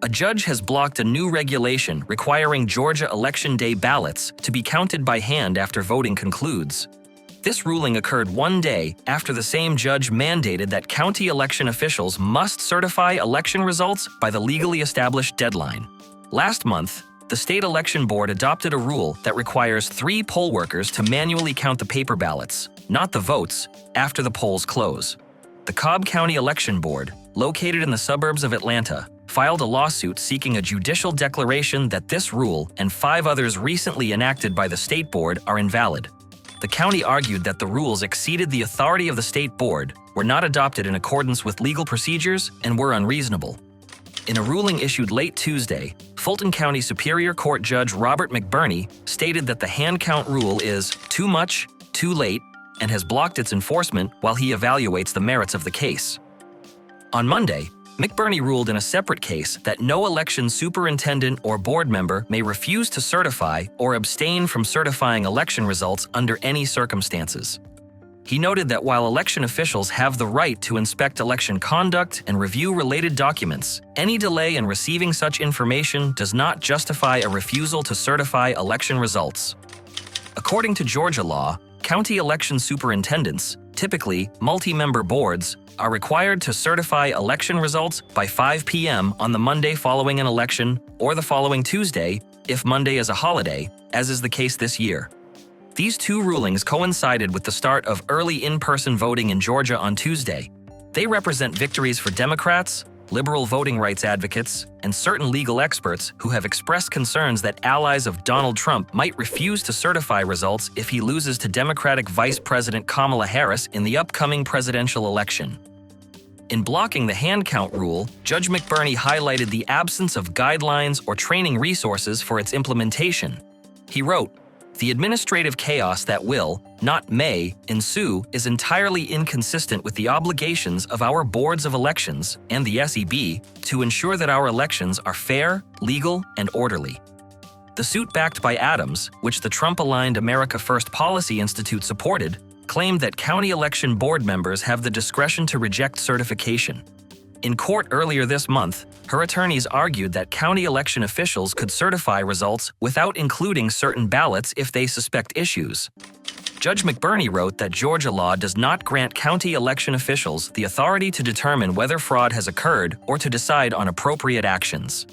A judge has blocked a new regulation requiring Georgia Election Day ballots to be counted by hand after voting concludes. This ruling occurred one day after the same judge mandated that county election officials must certify election results by the legally established deadline. Last month, the state election board adopted a rule that requires 3 poll workers to manually count the paper ballots, not the votes, after the polls close. The Cobb County Election Board, located in the suburbs of Atlanta, filed a lawsuit seeking a judicial declaration that this rule and 5 others recently enacted by the state board are invalid. The county argued that the rules exceeded the authority of the state board, were not adopted in accordance with legal procedures, and were unreasonable. In a ruling issued late Tuesday, Fulton County Superior Court Judge Robert McBurney stated that the hand count rule is too much, too late, and has blocked its enforcement while he evaluates the merits of the case. On Monday, McBurney ruled in a separate case that no election superintendent or board member may refuse to certify or abstain from certifying election results under any circumstances. He noted that while election officials have the right to inspect election conduct and review related documents, any delay in receiving such information does not justify a refusal to certify election results. According to Georgia law, county election superintendents, typically multi-member boards, are required to certify election results by 5 p.m. on the Monday following an election or the following Tuesday if Monday is a holiday, as is the case this year. These 2 rulings coincided with the start of early in-person voting in Georgia on Tuesday. They represent victories for Democrats, liberal voting rights advocates, and certain legal experts who have expressed concerns that allies of Donald Trump might refuse to certify results if he loses to Democratic Vice President Kamala Harris in the upcoming presidential election. In blocking the hand count rule, Judge McBurney highlighted the absence of guidelines or training resources for its implementation. He wrote, "The administrative chaos that will, not may, ensue is entirely inconsistent with the obligations of our boards of elections and the SEB to ensure that our elections are fair, legal, and orderly." The suit backed by Adams, which the Trump-aligned America First Policy Institute supported, claimed that county election board members have the discretion to reject certification. In court earlier this month, her attorneys argued that county election officials could certify results without including certain ballots if they suspect issues. Judge McBurney wrote that Georgia law does not grant county election officials the authority to determine whether fraud has occurred or to decide on appropriate actions.